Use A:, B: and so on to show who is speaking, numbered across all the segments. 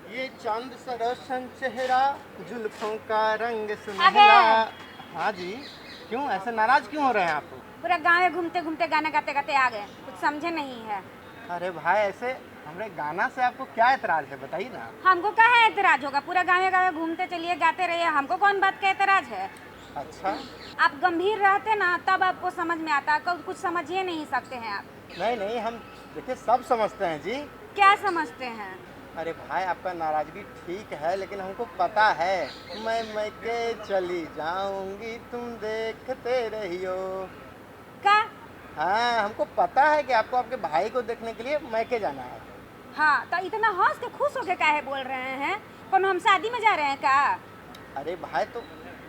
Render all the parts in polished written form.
A: ये चांद सा रोशन चेहरा, जुल्फों का रंग सुनहरा। हाँ जी, क्यों ऐसे नाराज क्यों हो रहे हैं आप?
B: पूरा गाँव में घूमते घूमते गाना गाते गाते आ गए, कुछ समझे नहीं है।
A: अरे भाई, ऐसे हमरे गाना से आपको क्या एतराज है, बताइए ना।
B: हमको क्या है एतराज होगा, पूरा गाँव गाँव घूमते चलिए गाते रहिए, हमको कौन बात का एतराज है।
A: अच्छा,
B: आप गंभीर रहते ना तब आपको समझ में आता, कुछ समझिए नहीं सकते हैं आप।
A: नहीं नहीं, हम देखिए सब समझते हैं जी।
B: क्या समझते हैं?
A: अरे भाई, आपका नाराजगी ठीक है, लेकिन हमको पता है मैं के चली जाऊंगी, तुम देखते रहियो।
B: क्या?
A: हाँ, हमको पता है कि आपको आपके भाई को देखने के लिए मैके जाना है।
B: हाँ, तो इतना हंस के खुश होके काहे बोल रहे हैं? कौन हम शादी में जा रहे हैं क्या?
A: अरे भाई, तो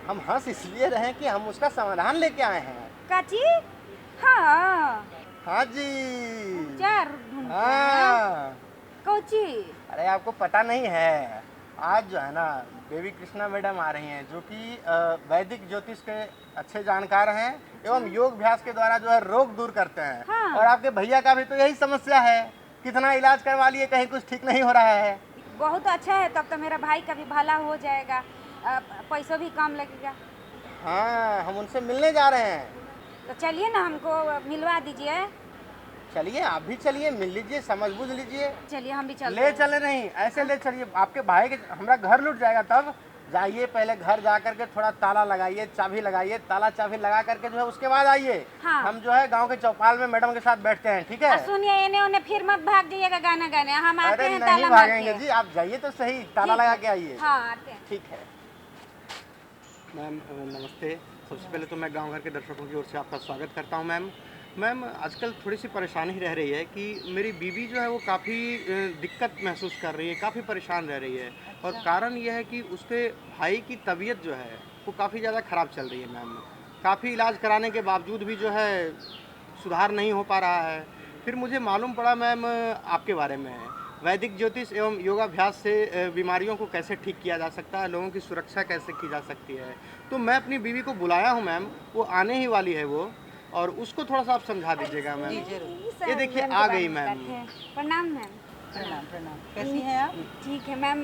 A: हम हंस इसलिए रहे हैं कि हम उसका समाधान लेके आए हैं।
B: काची? हाँ
A: हाँ जी।
B: चार
A: हाँ।
B: कोची?
A: अरे आपको पता नहीं है, आज जो है ना देवी कृष्णा मैडम आ रही हैं, जो कि वैदिक ज्योतिष के अच्छे जानकार हैं एवं योग अभ्यास के द्वारा जो है रोग दूर करते हैं।
B: हाँ।
A: और आपके भैया का भी तो यही समस्या है, कितना इलाज करवा लिए, कहीं कुछ ठीक नहीं हो रहा है।
B: बहुत अच्छा है, तब तो मेरा भाई का भी भला हो जाएगा, पैसा भी कम लगेगा।
A: हाँ, हम उनसे मिलने जा रहे हैं।
B: तो चलिए ना, हमको मिलवा दीजिए।
A: चलिए, आप भी चलिए, मिल लीजिए, समझ बूझ लीजिए।
B: चलिए हम भी चलते
A: ले
B: हैं।
A: चले नहीं, ऐसे ले चलिए, आपके भाई के हमारा घर लूट जाएगा। तब जाइए, पहले घर जा करके थोड़ा ताला लगाइए, चाबी लगाइए, ताला चाबी लगा करके जो है उसके बाद आइए।
B: हाँ।
A: हम जो है गांव के चौपाल में मैडम के साथ बैठते हैं, ठीक है?
B: सुनिए, इन्हें उन्हें फिर मत भाग जाइएगा गाना गाने, हम आते
A: अरे
B: हैं
A: नहीं
B: ताला मार
A: भागेंगे
B: के।
A: जी, आप जाइए तो सही, ताला
B: ठीक
A: लगा
B: है।
A: के आइए।
B: हाँ, आते हैं।
A: ठीक है। मैम नमस्ते। सबसे पहले तो मैं गांव घर के दर्शकों की ओर से आपका स्वागत करता हूं। मैम आजकल थोड़ी सी परेशानी रह रही है कि मेरी बीवी जो है वो काफ़ी दिक्कत महसूस कर रही है, काफ़ी परेशान रह रही है। और कारण यह है कि उसके भाई की तबीयत जो है वो काफ़ी ज़्यादा ख़राब चल रही है। मैम काफ़ी इलाज कराने के बावजूद भी जो है सुधार नहीं हो पा रहा है। फिर मुझे मालूम पड़ा मैम आपके बारे में, वैदिक ज्योतिष एवं योगाभ्यास से बीमारियों को कैसे ठीक किया जा सकता है, लोगों की सुरक्षा कैसे की जा सकती है। तो मैं अपनी बीवी को बुलाया हूँ मैम, वो आने ही वाली है वो, और उसको थोड़ा सा आप समझा दीजिएगा मैम। ये देखिए आ गई मैम।
B: प्रणाम मैम।
C: प्रणाम प्रणाम। कैसी हैं आप?
B: ठीक है मैम।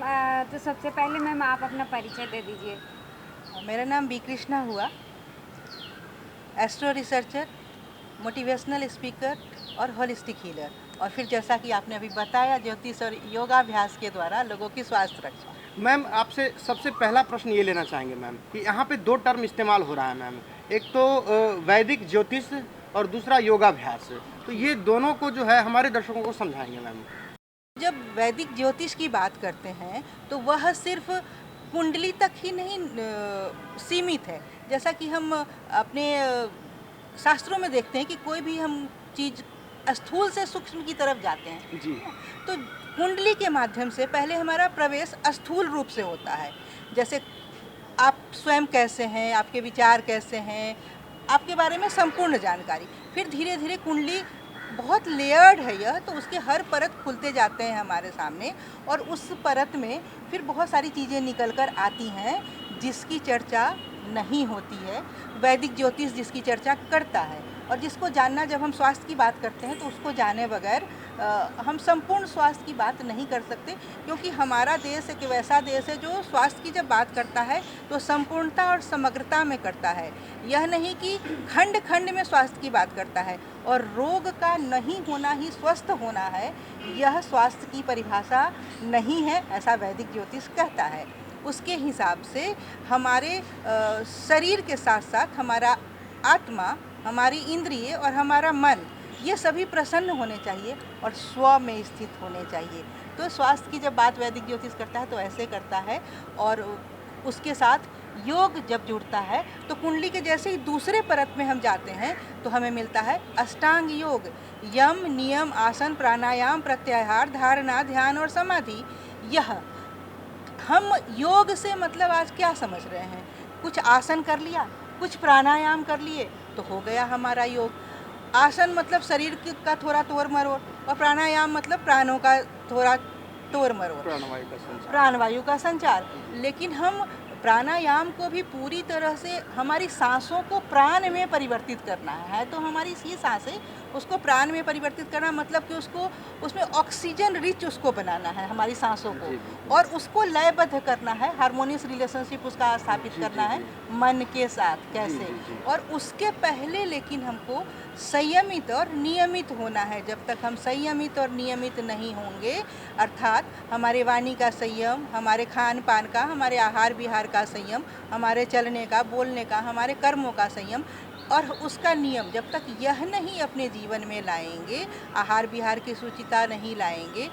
B: तो सबसे पहले मैम आप अपना परिचय दे दीजिए।
C: मेरा नाम बी कृष्णा हुआ, एस्ट्रो रिसर्चर, मोटिवेशनल स्पीकर और होलिस्टिक हीलर। और फिर जैसा कि आपने अभी बताया, ज्योतिष और योगाभ्यास के द्वारा लोगों की स्वास्थ्य रक्षा।
A: मैम आपसे सबसे पहला प्रश्न ये लेना चाहेंगे मैम कि यहाँ पे दो टर्म इस्तेमाल हो रहा है मैम, एक तो वैदिक ज्योतिष और दूसरा योगाभ्यास। तो ये दोनों को जो है हमारे दर्शकों को समझाएंगे मैम।
C: जब वैदिक ज्योतिष की बात करते हैं तो वह सिर्फ कुंडली तक ही नहीं सीमित है। जैसा कि हम अपने शास्त्रों में देखते हैं कि कोई भी हम चीज़ स्थूल से सूक्ष्म की तरफ जाते हैं
A: जी।
C: तो कुंडली के माध्यम से पहले हमारा प्रवेश स्थूल रूप से होता है। जैसे आप स्वयं कैसे हैं, आपके विचार कैसे हैं, आपके बारे में संपूर्ण जानकारी। फिर धीरे धीरे कुंडली बहुत लेयर्ड है यह, तो उसके हर परत खुलते जाते हैं हमारे सामने, और उस परत में फिर बहुत सारी चीज़ें निकल कर आती हैं जिसकी चर्चा नहीं होती है। वैदिक ज्योतिष जिसकी चर्चा करता है, और जिसको जानना, जब हम स्वास्थ्य की बात करते हैं तो उसको जाने बगैर हम संपूर्ण स्वास्थ्य की बात नहीं कर सकते, क्योंकि हमारा देश एक वैसा देश है जो स्वास्थ्य की जब बात करता है तो संपूर्णता और समग्रता में करता है। यह नहीं कि खंड खंड में स्वास्थ्य की बात करता है। और रोग का नहीं होना ही स्वस्थ होना है, यह स्वास्थ्य की परिभाषा नहीं है, ऐसा वैदिक ज्योतिष कहता है। उसके हिसाब से हमारे शरीर के साथ साथ हमारा आत्मा, हमारी इंद्रिय और हमारा मन, ये सभी प्रसन्न होने चाहिए और स्व में स्थित होने चाहिए। तो स्वास्थ्य की जब बात वैदिक ज्योतिष करता है तो ऐसे करता है। और उसके साथ योग जब जुड़ता है तो कुंडली के जैसे ही दूसरे परत में हम जाते हैं तो हमें मिलता है अष्टांग योग। यम, नियम, आसन, प्राणायाम, प्रत्याहार, धारणा, ध्यान और समाधि, यह हम योग से मतलब आज क्या समझ रहे हैं? कुछ आसन कर लिया, कुछ प्राणायाम कर लिए तो हो गया हमारा योग। आसन मतलब का थोड़ा तोड़ मरोड़, और प्राणायाम मतलब प्राणों का थोड़ा तोड़ मरोड़,
A: प्राणवायु का संचार।
C: प्राणवायु का संचार। लेकिन हम प्राणायाम को भी पूरी तरह से हमारी सांसों को प्राण में परिवर्तित करना है तो हमारी ये सांसें उसको प्राण में परिवर्तित करना मतलब कि उसको उसमें ऑक्सीजन रिच उसको बनाना है हमारी सांसों
A: जी,
C: को,
A: बिल्कुल।
C: और उसको लयबद्ध करना है, हार्मोनियस रिलेशनशिप उसका स्थापित
A: जी,
C: करना
A: जी,
C: है
A: जी।
C: मन के साथ कैसे।
A: जी, जी।
C: और उसके पहले लेकिन हमको संयमित और नियमित होना है। जब तक हम संयमित और नियमित नहीं होंगे, अर्थात हमारे वाणी का संयम, हमारे खान पान का, हमारे आहार विहार का संयम, हमारे चलने का, बोलने का, हमारे कर्मों का संयम और उसका नियम, जब तक यह नहीं अपने जीवन में लाएंगे, आहार विहार की शुचिता नहीं लाएंगे,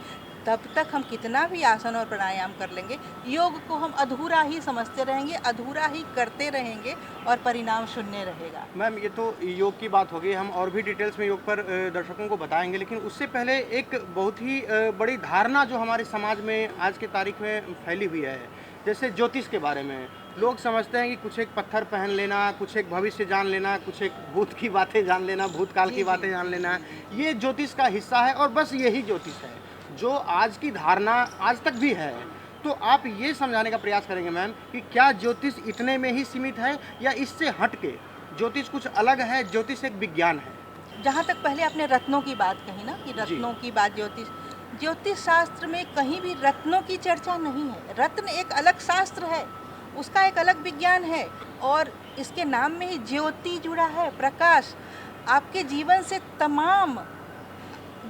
C: तब तक हम कितना भी आसन और प्राणायाम कर लेंगे, योग को हम अधूरा ही समझते रहेंगे, अधूरा ही करते रहेंगे और परिणाम शून्य रहेगा।
A: मैम, ये तो योग की बात हो गई, हम और भी डिटेल्स में योग पर दर्शकों को बताएंगे, लेकिन उससे पहले एक बहुत ही बड़ी धारणा जो हमारे समाज में आज की तारीख में फैली हुई है, जैसे ज्योतिष के बारे में लोग समझते हैं कि कुछ एक पत्थर पहन लेना, कुछ एक भविष्य जान लेना, कुछ एक भूत की बातें जान लेना, भूतकाल
C: जी,
A: की
C: जी,
A: बातें जान लेना, ये ज्योतिष का हिस्सा है और बस यही ज्योतिष है जो आज की धारणा आज तक भी है। तो आप ये समझाने का प्रयास करेंगे मैम कि क्या ज्योतिष इतने में ही सीमित है या इससे हट के ज्योतिष कुछ अलग है, ज्योतिष एक विज्ञान है?
C: जहाँ तक पहले आपने रत्नों की बात कही ना कि रत्नों की बात, ज्योतिष शास्त्र में कहीं भी रत्नों की चर्चा नहीं है। रत्न एक अलग शास्त्र है, उसका एक अलग विज्ञान है और इसके नाम में ही ज्योति जुड़ा है, प्रकाश। आपके जीवन से तमाम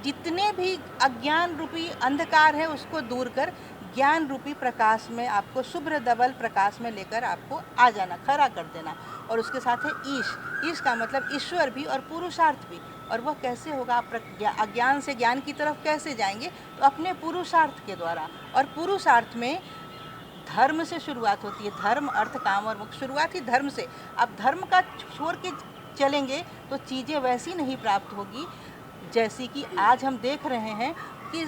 C: जितने भी अज्ञान रूपी अंधकार है उसको दूर कर ज्ञान रूपी प्रकाश में आपको शुभ्र धवल प्रकाश में लेकर आपको आ जाना, खड़ा कर देना। और उसके साथ है ईश का मतलब ईश्वर भी और पुरुषार्थ भी। और वह कैसे होगा? आप अज्ञान से ज्ञान की तरफ कैसे जाएंगे? तो अपने पुरुषार्थ के द्वारा। और पुरुषार्थ में धर्म से शुरुआत होती है, धर्म अर्थ काम और मोक्ष। शुरुआत ही धर्म से। आप धर्म का छोड़ के चलेंगे तो चीज़ें वैसी नहीं प्राप्त होगी जैसी कि आज हम देख रहे हैं कि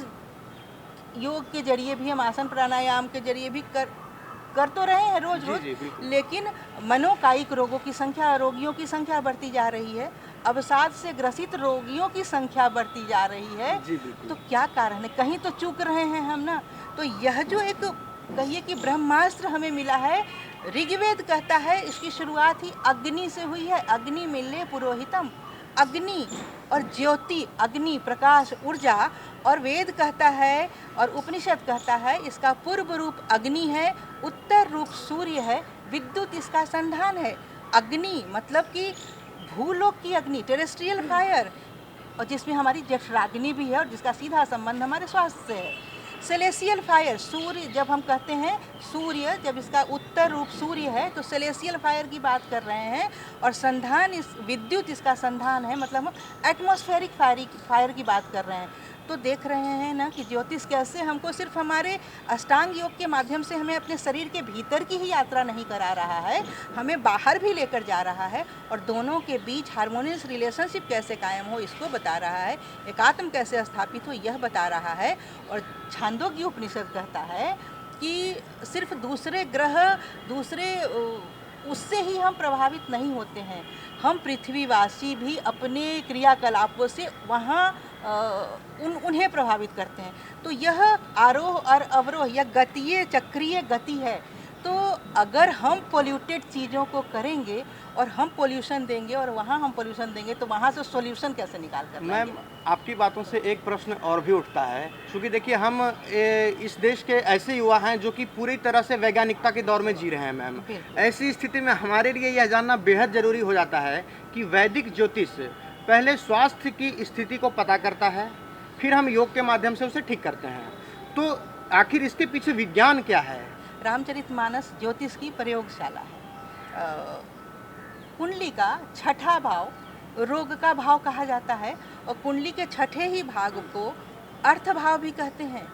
C: योग के जरिए भी, हम आसन प्राणायाम के जरिए भी कर तो रहे हैं रोज रोज,
A: जी, बिल्कुल।
C: लेकिन मनोकायिक रोगों की संख्या, रोगियों की संख्या बढ़ती जा रही है, अवसाद से ग्रसित रोगियों की संख्या बढ़ती जा रही है।
A: जी, बिल्कुल।
C: तो क्या कारण है? कहीं तो चूक रहे हैं हम ना। तो यह जो एक कहिए कि ब्रह्मास्त्र हमें मिला है, ऋग्वेद कहता है इसकी शुरुआत ही अग्नि से हुई है। अग्नि मिले पुरोहितम, अग्नि और ज्योति, अग्नि प्रकाश ऊर्जा। और वेद कहता है और उपनिषद कहता है इसका पूर्व रूप अग्नि है, उत्तर रूप सूर्य है, विद्युत इसका संधान है। अग्नि मतलब कि भूलोक की अग्नि, टेरेस्ट्रियल फायर, और जिसमें हमारी जठराग्नि भी है और जिसका सीधा संबंध हमारे स्वास्थ्य से है। सेलेसियल फायर, सूर्य, जब हम कहते हैं सूर्य, जब इसका उत्तर रूप सूर्य है तो सेलेसियल फायर की बात कर रहे हैं। और संधान, इस विद्युत इसका संधान है, मतलब हम एटमॉस्फेरिक फायर की बात कर रहे हैं। तो देख रहे हैं ना कि ज्योतिष कैसे हमको सिर्फ हमारे अष्टांग योग के माध्यम से हमें अपने शरीर के भीतर की ही यात्रा नहीं करा रहा है, हमें बाहर भी लेकर जा रहा है और दोनों के बीच हार्मोनियस रिलेशनशिप कैसे कायम हो इसको बता रहा है, एकात्म कैसे स्थापित हो यह बता रहा है। और छांदोग्य उपनिषद कहता है कि सिर्फ दूसरे ग्रह, दूसरे उससे ही हम प्रभावित नहीं होते हैं, हम पृथ्वीवासी भी अपने क्रियाकलापों से वहाँ उन्हें प्रभावित करते हैं। तो यह आरोह और अवरोह, यह गतीय चक्रीय गति है। तो अगर हम पोल्यूटेड चीज़ों को करेंगे और हम पोल्यूशन देंगे और वहाँ हम पोल्यूशन देंगे तो वहाँ से सॉल्यूशन कैसे निकाल कर
A: मैम, आपकी बातों से एक प्रश्न और भी उठता है, क्योंकि देखिए हम इस देश के ऐसे युवा हैं जो कि पूरी तरह से वैज्ञानिकता के दौर में जी रहे हैं मैम। ऐसी स्थिति में हमारे लिए यह जानना बेहद ज़रूरी हो जाता है कि वैदिक ज्योतिष पहले स्वास्थ्य की स्थिति को पता करता है, फिर हम योग के माध्यम से उसे ठीक करते हैं। तो आखिर इसके पीछे विज्ञान क्या है?
C: रामचरितमानस ज्योतिष की प्रयोगशाला है। कुंडली का छठा भाव रोग का भाव कहा जाता है और कुंडली के छठे ही भाग को अर्थ भाव भी कहते हैं,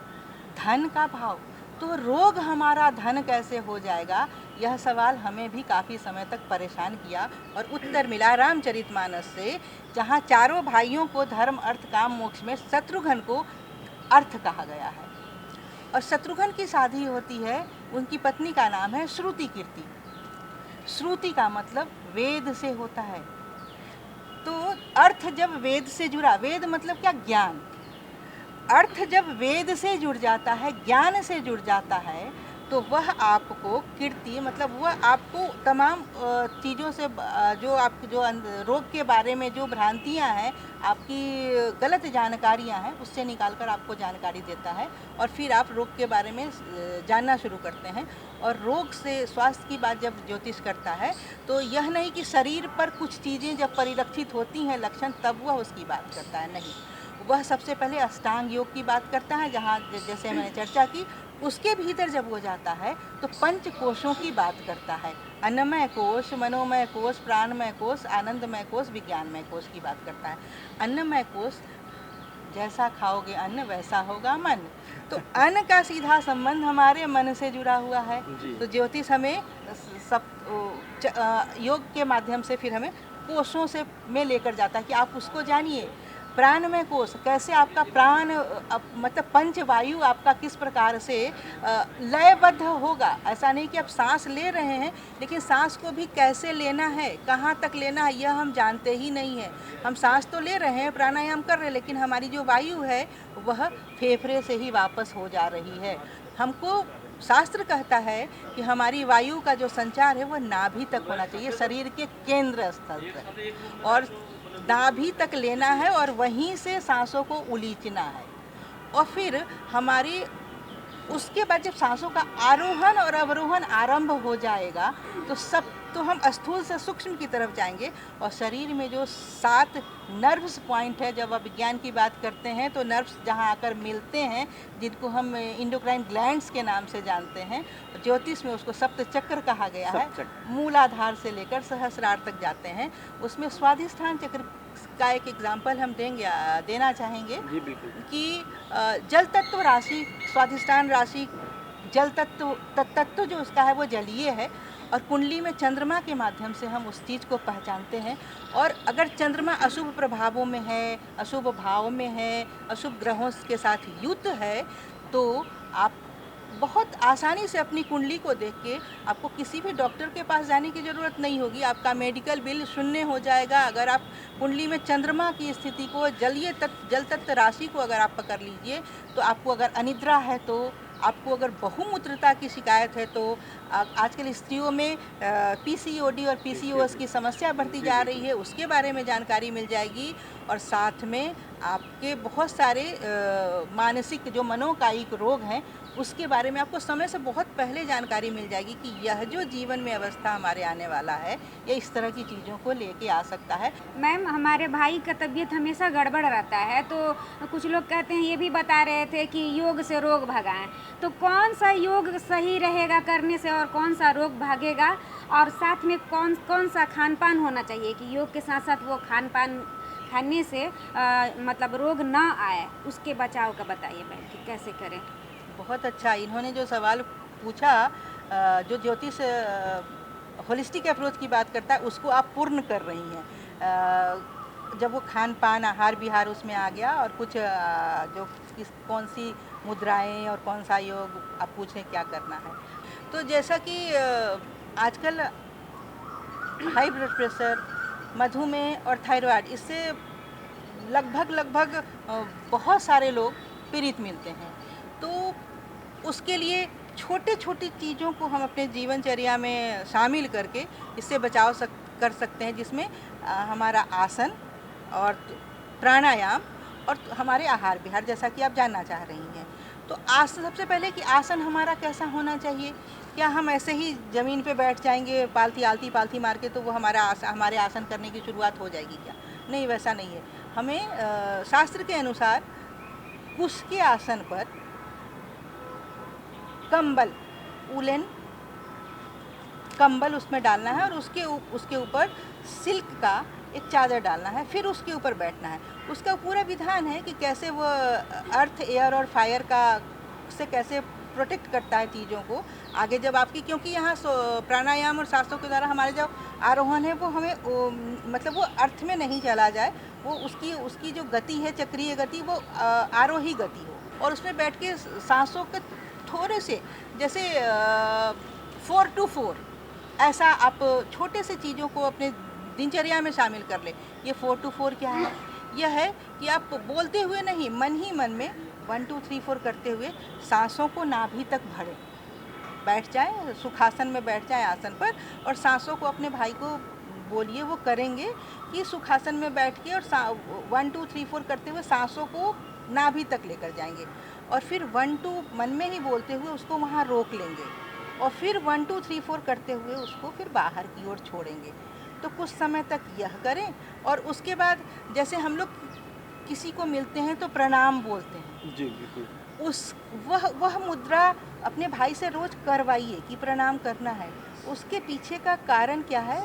C: धन का भाव। तो रोग हमारा धन कैसे हो जाएगा, यह सवाल हमें भी काफ़ी समय तक परेशान किया और उत्तर मिला रामचरितमानस से, जहाँ चारों भाइयों को धर्म अर्थ काम मोक्ष में शत्रुघ्न को अर्थ कहा गया है। और शत्रुघ्न की शादी होती है, उनकी पत्नी का नाम है श्रुति कीर्ति। श्रुति का मतलब वेद से होता है। तो अर्थ जब वेद से जुड़ा, वेद मतलब क्या, ज्ञान। अर्थ जब वेद से जुड़ जाता है, ज्ञान से जुड़ जाता है, तो वह आपको कीर्ति मतलब वह आपको तमाम चीज़ों से जो आपको जो रोग के बारे में जो भ्रांतियां हैं, आपकी गलत जानकारियां हैं, उससे निकाल कर आपको जानकारी देता है और फिर आप रोग के बारे में जानना शुरू करते हैं। और रोग से स्वास्थ्य की बात जब ज्योतिष करता है तो यह नहीं कि शरीर पर कुछ चीज़ें जब परिलक्षित होती हैं लक्षण तब वह उसकी बात करता है, नहीं। वह सबसे पहले अष्टांग योग की बात करता है, जहाँ जैसे मैंने चर्चा की। उसके भीतर जब वो जाता है तो पंच कोशों की बात करता है, अन्नमय कोश, मनोमय कोश, प्राणमय कोश, आनंदमय कोश, विज्ञानमय कोश की बात करता है। अन्नमय कोश, जैसा खाओगे अन्न वैसा होगा मन। तो अन्न का सीधा संबंध हमारे मन से जुड़ा हुआ है। तो ज्योतिष हमें योग के माध्यम से फिर हमें कोशों से में लेकर जाता है कि आप उसको जानिए। प्राणमय कोश, कैसे आपका प्राण मतलब पंचवायु आपका किस प्रकार से लयबद्ध होगा। ऐसा नहीं कि आप सांस ले रहे हैं, लेकिन सांस को भी कैसे लेना है, कहाँ तक लेना है, यह हम जानते ही नहीं है। हम सांस तो ले रहे हैं, प्राणायाम कर रहे हैं, लेकिन हमारी जो वायु है वह फेफड़े से ही वापस हो जा रही है। हमको शास्त्र कहता है कि हमारी वायु का जो संचार है वह नाभि तक होना चाहिए, शरीर के केंद्र स्थल तक, और नाभि तक लेना है और वहीं से सांसों को उलीचना है। और फिर हमारी उसके बाद जब सांसों का आरोहण और अवरोहण आरंभ हो जाएगा तो हम स्थूल से सूक्ष्म की तरफ जाएंगे। और शरीर में जो 7 नर्व्स पॉइंट है, जब आप विज्ञान की बात करते हैं तो नर्व्स जहां आकर मिलते हैं, जिनको हम इंडोक्राइन ग्लैंड्स के नाम से जानते हैं, ज्योतिष में उसको सप्त चक्र कहा गया है। मूलाधार से लेकर सहस्रार तक जाते हैं। उसमें स्वाधिष्ठान चक्र का एक एग्जाम्पल हम देना चाहेंगे कि जल तत्व राशि, स्वाधिष्ठान राशि, जल तत्व जो उसका है वो जलीय है। और कुंडली में चंद्रमा के माध्यम से हम उस चीज़ को पहचानते हैं। और अगर चंद्रमा अशुभ प्रभावों में है, अशुभ भाव में है, अशुभ ग्रहों के साथ युक्त है, तो आप बहुत आसानी से अपनी कुंडली को देख के आपको किसी भी डॉक्टर के पास जाने की ज़रूरत नहीं होगी। आपका मेडिकल बिल शून्य हो जाएगा। अगर आप कुंडली में चंद्रमा की स्थिति को, जल तत्व राशि को अगर आप पकड़ लीजिए, तो आपको अगर अनिद्रा है, तो आपको अगर बहुमूत्रता की शिकायत है, तो आजकल स्त्रियों में पीसीओडी और पीसीओएस की समस्या बढ़ती जा रही है, उसके बारे में जानकारी मिल जाएगी। और साथ में आपके बहुत सारे मानसिक जो मनोकायिक रोग हैं उसके बारे में आपको समय से बहुत पहले जानकारी मिल जाएगी कि यह जो जीवन में अवस्था हमारे आने वाला है, ये इस तरह की चीज़ों को लेके आ सकता है।
B: मैम, हमारे भाई का तबीयत हमेशा गड़बड़ रहता है, तो कुछ लोग कहते हैं, ये भी बता रहे थे कि योग से रोग भगाएं, तो कौन सा योग सही रहेगा करने से और कौन सा रोग भागेगा, और साथ में कौन सा खान पान होना चाहिए कि योग के साथ साथ वो खान पान खाने से मतलब रोग ना आए, उसके बचाव का बताइए बहन कि कैसे करें।
C: बहुत अच्छा, इन्होंने जो सवाल पूछा, जो ज्योतिष होलिस्टिक अप्रोच की बात करता है उसको आप पूर्ण कर रही हैं। जब वो खान पान, आहार विहार उसमें आ गया, और कुछ जो कौन सी मुद्राएं और कौन सा योग आप पूछें क्या करना है। तो जैसा कि आजकल हाई ब्लड प्रेशर, मधुमेह और थायराइड, इससे लगभग बहुत सारे लोग पीड़ित मिलते हैं। तो उसके लिए छोटे छोटी चीज़ों को हम अपने जीवनचर्या में शामिल करके इससे बचाव कर सकते हैं, जिसमें हमारा आसन और प्राणायाम और हमारे आहार विहार, जैसा कि आप जानना चाह रही हैं। तो आसन, सबसे पहले कि आसन हमारा कैसा होना चाहिए। क्या हम ऐसे ही ज़मीन पे बैठ जाएंगे आलती पालती मार के, तो वो हमारे आसन करने की शुरुआत हो जाएगी क्या? नहीं, वैसा नहीं है। हमें शास्त्र के अनुसार कुश के आसन पर कंबल, उलन कंबल उसमें डालना है और उसके ऊपर सिल्क का एक चादर डालना है, फिर उसके ऊपर बैठना है। उसका पूरा विधान है कि कैसे वो अर्थ, एयर और फायर का से कैसे प्रोटेक्ट करता है चीज़ों को आगे। जब आपकी, क्योंकि यहाँ प्राणायाम और सांसों के द्वारा हमारे जो आरोहण है वो हमें मतलब वो अर्थ में नहीं चला जाए, वो उसकी जो गति है, चक्रीय गति, वो आरोही गति हो। और उसमें बैठ के सांसों के थोड़े से, जैसे 4-4 ऐसा आप छोटे से चीज़ों को अपने दिनचर्या में शामिल कर ले। ये 4-4 क्या है? यह है कि आप बोलते हुए नहीं, मन ही मन में 1-2-3-4 करते हुए सांसों को नाभि तक भरें, बैठ जाएं, सुखासन में बैठ जाएं आसन पर, और सांसों को अपने भाई को बोलिए, वो करेंगे कि सुखासन में बैठ के और 1-2-3-4 करते हुए सांसों को नाभि तक लेकर जाएंगे, और फिर 1-2 मन में ही बोलते हुए उसको वहाँ रोक लेंगे, और फिर 1-2-3-4 करते हुए उसको फिर बाहर की ओर छोड़ेंगे। तो कुछ समय तक यह करें, और उसके बाद जैसे हम लोग किसी को मिलते हैं तो प्रणाम बोलते हैं,
A: जी बिल्कुल।
C: वह मुद्रा अपने भाई से रोज करवाइए कि प्रणाम करना है। उसके पीछे का कारण क्या है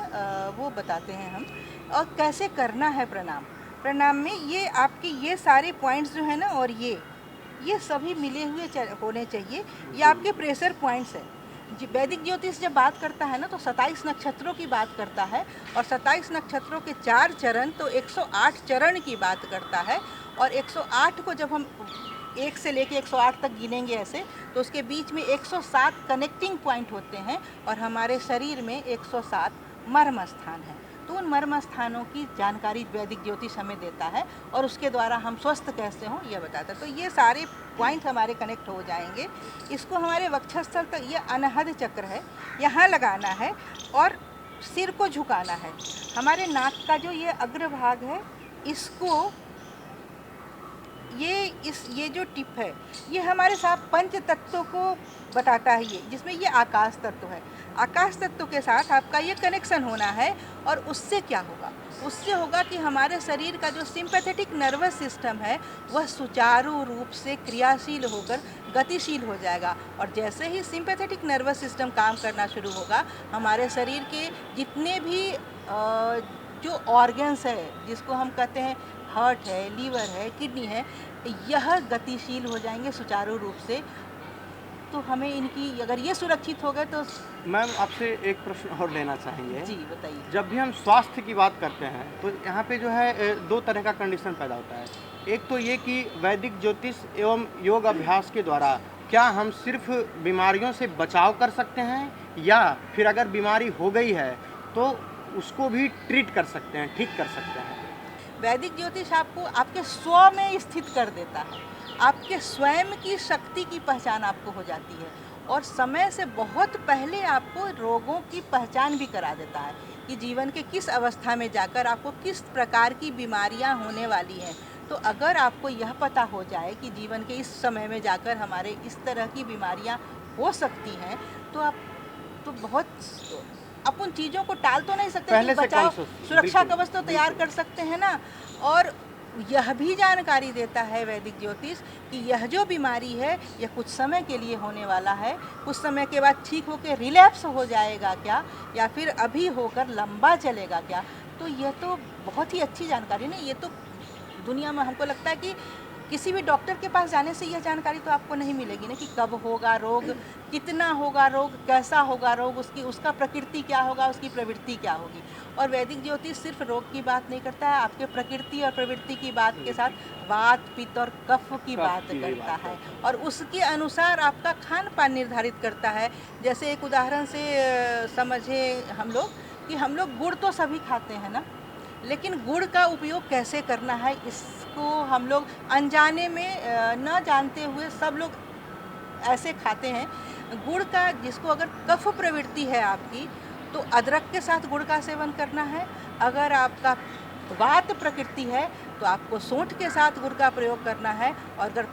C: वो बताते हैं हम, और कैसे करना है प्रणाम। प्रणाम में ये आपके ये सारे पॉइंट्स जो है ना, और ये सभी मिले हुए होने चाहिए। ये आपके प्रेशर पॉइंट्स हैं। वैदिक ज्योतिष जब बात करता है ना, तो 27 नक्षत्रों की बात करता है, और 27 नक्षत्रों के 4 चरण तो 108 चरण की बात करता है। और 108 को जब हम 1 से लेके 108 तक गिनेंगे ऐसे, तो उसके बीच में 107 कनेक्टिंग पॉइंट होते हैं, और हमारे शरीर में 107 मर्म स्थान हैं। तो उन मर्म स्थानों की जानकारी वैदिक ज्योतिष हमें देता है, और उसके द्वारा हम स्वस्थ कैसे हों यह बताता है। तो ये सारे पॉइंट हमारे कनेक्ट हो जाएंगे। इसको हमारे वक्षस्थल तक, ये अनहद चक्र है, यहाँ लगाना है, और सिर को झुकाना है। हमारे नाक का जो ये अग्रभाग है, इसको ये जो टिप है, ये हमारे साथ पंच तत्वों को बताता है, ये जिसमें ये आकाश तत्व है। आकाश तत्व के साथ आपका ये कनेक्शन होना है, और उससे क्या होगा? उससे होगा कि हमारे शरीर का जो सिंपैथेटिक नर्वस सिस्टम है, वह सुचारू रूप से क्रियाशील होकर गतिशील हो जाएगा। और जैसे ही सिंपैथेटिक नर्वस सिस्टम काम करना शुरू होगा, हमारे शरीर के जितने भी जो ऑर्गन्स है, जिसको हम कहते हैं हार्ट है, लीवर है, किडनी है, यह गतिशील हो जाएंगे सुचारू रूप से। तो हमें इनकी, अगर ये सुरक्षित हो गए तो।
A: मैम आपसे एक प्रश्न और लेना चाहेंगे।
C: जी बताइए।
A: जब भी हम स्वास्थ्य की बात करते हैं तो यहाँ पे जो है 2 तरह का कंडीशन पैदा होता है। एक तो ये कि वैदिक ज्योतिष एवं योग अभ्यास के द्वारा क्या हम सिर्फ बीमारियों से बचाव कर सकते हैं, या फिर अगर बीमारी हो गई है तो उसको भी ट्रीट कर सकते हैं, ठीक कर सकते हैं।
C: वैदिक ज्योतिष आपको आपके स्व में स्थित कर देता है। आपके स्वयं की शक्ति की पहचान आपको हो जाती है, और समय से बहुत पहले आपको रोगों की पहचान भी करा देता है कि जीवन के किस अवस्था में जाकर आपको किस प्रकार की बीमारियां होने वाली हैं। तो अगर आपको यह पता हो जाए कि जीवन के इस समय में जाकर हमारे इस तरह की बीमारियां हो सकती हैं, तो आप तो बहुत, आप उन चीज़ों को टाल तो नहीं सकते,
A: पहले
C: कि
A: से
C: बचाव
A: conscious,
C: सुरक्षा
A: बिल्कुल,
C: कवच तो तैयार कर सकते हैं ना। और यह भी जानकारी देता है वैदिक ज्योतिष कि यह जो बीमारी है, यह कुछ समय के लिए होने वाला है, कुछ समय के बाद ठीक होकर रिलैप्स हो जाएगा क्या, या फिर अभी होकर लंबा चलेगा क्या। तो यह तो बहुत ही अच्छी जानकारी ना। ये तो दुनिया में हमको लगता है कि किसी भी डॉक्टर के पास जाने से यह जानकारी तो आपको नहीं मिलेगी ना, कि कब होगा रोग, कितना होगा रोग, कैसा होगा रोग, उसका प्रकृति क्या होगा, उसकी प्रवृत्ति क्या होगी। और वैदिक ज्योतिष सिर्फ रोग की बात नहीं करता है, आपके प्रकृति और प्रवृत्ति की बात के साथ वात, पित्त और कफ की बात करता है, और उसके अनुसार आपका खान पान निर्धारित करता है। जैसे एक उदाहरण से समझे हम लोग, कि हम लोग गुड़ तो सभी खाते हैं ना, लेकिन गुड़ का उपयोग कैसे करना है, इसको हम लोग अनजाने में न जानते हुए सब लोग ऐसे खाते हैं। गुड़ का, जिसको अगर कफ प्रवृत्ति है आपकी, तो अदरक के साथ गुड़ का सेवन करना है। अगर आपका वात प्रकृति है तो आपको सौंठ के साथ गुड़ का प्रयोग करना है, और अगर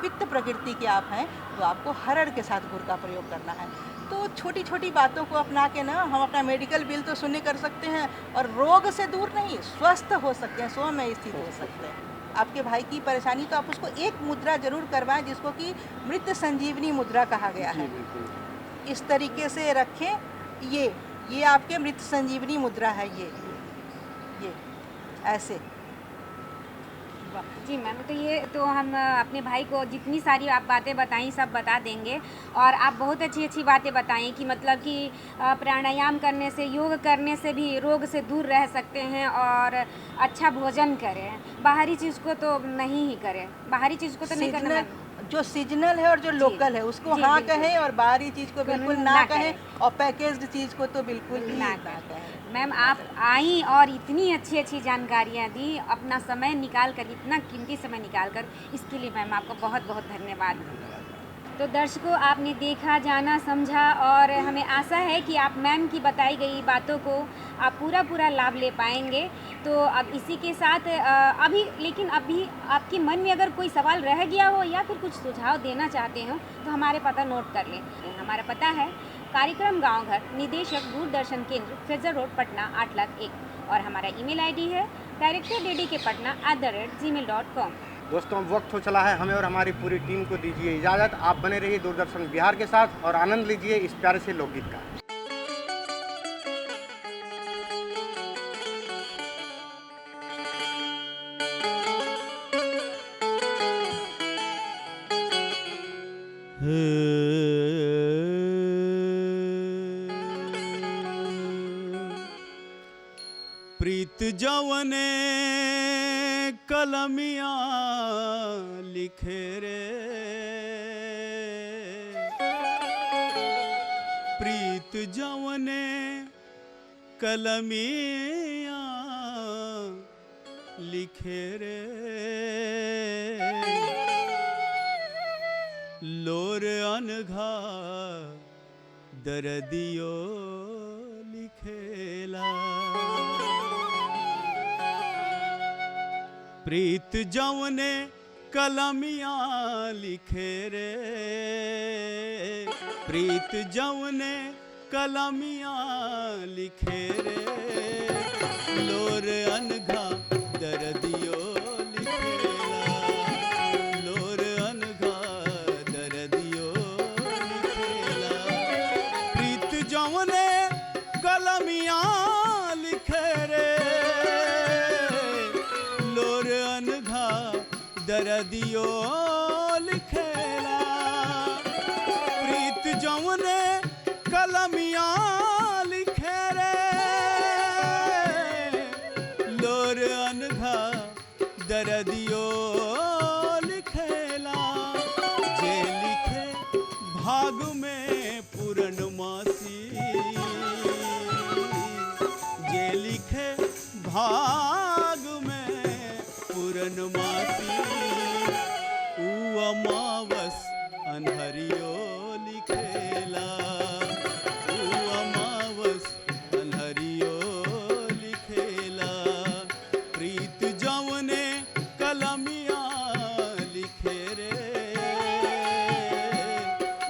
C: पित्त प्रकृति के आप हैं तो आपको हरड़ के साथ गुड़ का प्रयोग करना है। तो छोटी छोटी बातों को अपना के ना हम अपना मेडिकल बिल तो शून्य कर सकते हैं, और रोग से दूर नहीं, स्वस्थ हो सकते हैं, स्व में स्थित हो सकते हैं। आपके भाई की परेशानी, तो आप उसको एक मुद्रा जरूर करवाएं, जिसको कि मृत संजीवनी मुद्रा कहा गया है। इस तरीके से रखें। ये आपके मृत संजीवनी मुद्रा है। ये ऐसे।
B: जी मैम, तो ये तो हम अपने भाई को जितनी सारी आप बातें बताई सब बता देंगे। और आप बहुत अच्छी अच्छी बातें बताई कि मतलब कि प्राणायाम करने से, योग करने से भी रोग से दूर रह सकते हैं, और अच्छा भोजन करें, बाहरी चीज़ को तो नहीं ही करें, बाहरी चीज़ को तो नहीं करना।
C: जो सीजनल है और जो लोकल है उसको
B: जी,
C: हाँ
B: बिल्कुल।
C: कहें, और बाहरी चीज़ को बिल्कुल
B: ना
C: ना
B: कहें।
C: कहें, और पैकेज्ड चीज़ को तो बिल्कुल ही
B: ना
C: ना
B: कहें।
C: कहें।
B: मैम आप आई और इतनी अच्छी अच्छी जानकारियाँ दी, अपना समय निकाल कर, इतना कीमती समय निकाल कर, इसके लिए मैम आपका बहुत बहुत धन्यवाद। तो दर्शकों, आपने देखा, जाना, समझा, और हमें आशा है कि आप मैम की बताई गई बातों को आप पूरा लाभ ले पाएंगे। तो अब इसी के साथ अभी आपके मन में अगर कोई सवाल रह गया हो या फिर कुछ सुझाव देना चाहते हो तो हमारे पता नोट कर लें। हमारा पता है कार्यक्रम गांव घर, निदेशक दूरदर्शन केंद्र, फ्रेजर रोड, पटना 8,01,000, और हमारा ईमेल आईडी है directorddkpatna@gmail.com।
A: दोस्तों, अब वक्त हो चला है, हमें और हमारी पूरी टीम को दीजिए इजाज़त। आप बने रहिए दूरदर्शन बिहार के साथ और आनंद लीजिए इस प्यारे से लोकगीत का।
D: प्रीत जवने कलमिया लिखे रे, प्रीत जवने कलमिया लिखे रे, लोर अनघा दर्दियो लिखेला। प्रीत जवने कलमिया लिखे रे, प्रीत जवने कलमिया लिखे रे, लोर अनघा दर्दियो लिखेला, लोर अनघा दर्दियो लिखेला। प्रीत जवने कलमिया लिखे रे, लोर अनघा दर्दियो लिखेला। प्रीत जवने कलमिया लिखे रे, लोर अनघा दर्दियो लिखेला। जे लिखे भाग में पूर्णमासी, जे लिखे भाग में पूर्णमासी, ऊ अमावस अनहरियो लिखेला, ऊ अमावस अनहरियो लिखेला। प्रीत जवने कलमिया लिखे रे,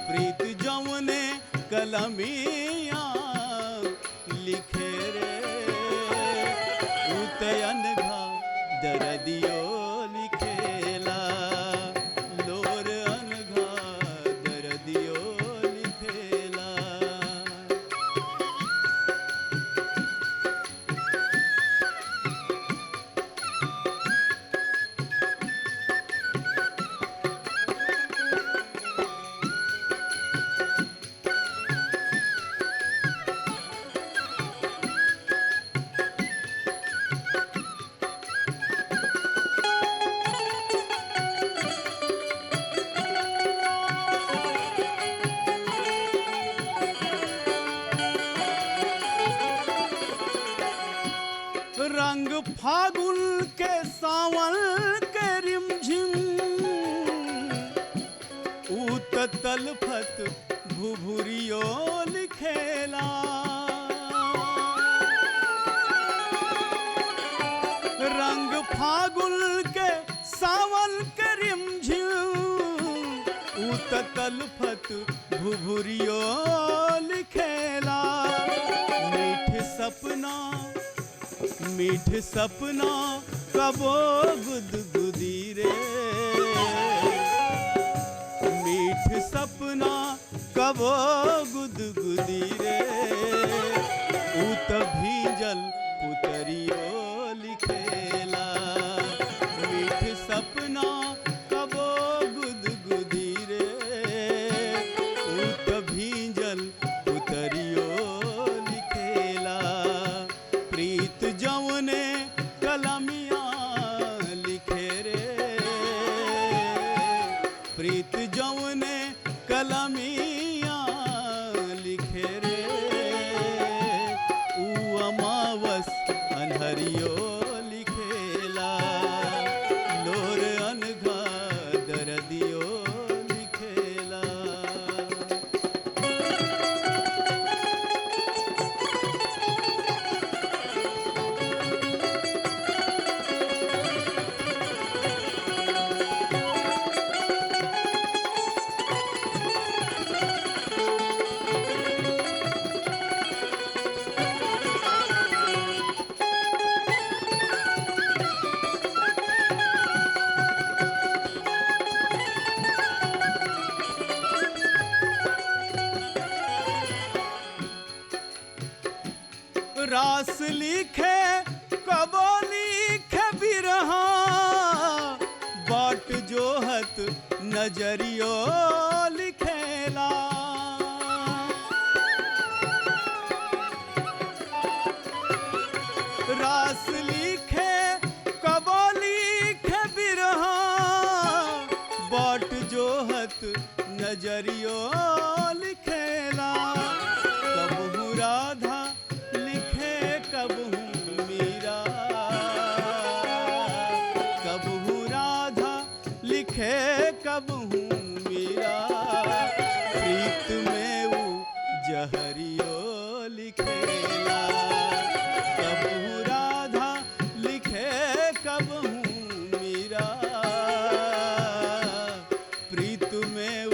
D: प्रीत जवने कलमिया लिखे रे, उतयन घा दर्दियो लिखेला, लोर अनघा दर्दियो लिखेला। रंग फागुन के सावन के रिमझिम, ऊत तलफत भुभुरियो लिखेला। रंग फागुन के सावन के रिमझिम, ऊत तलफत भुभुरियो लिखेला। मीठ सपना कबो गुदगुदी रे, मीठ सपना कबो गुदगुदी रे, ऊत भीजल पुतरियो लिखेला। मीठ सपना कबो गुदगुदी रे, ऊत भीजल पुतरियो लिखेला। प्रीत जवने कलमिया लिखे रे, प्रीत कौने कलमिया लिखे रे ऊ अमावस अनहरियो लिखेला लोर अनघा दरदियो लिखेला। रास लिखे कबो लिखे बिरहा बाट जोहत नजरियो लिखेला। रास लिखे कबो लिखे बिरहा बाट जोहत नजरियो लिखेला। कबहू राधा लिखे कबहू मीरा कबहू राधा लिखे कबहू मीरा प्रीत में वो जहरियो लिखेला। कबहू राधा लिखे कबहू मीरा प्रीत में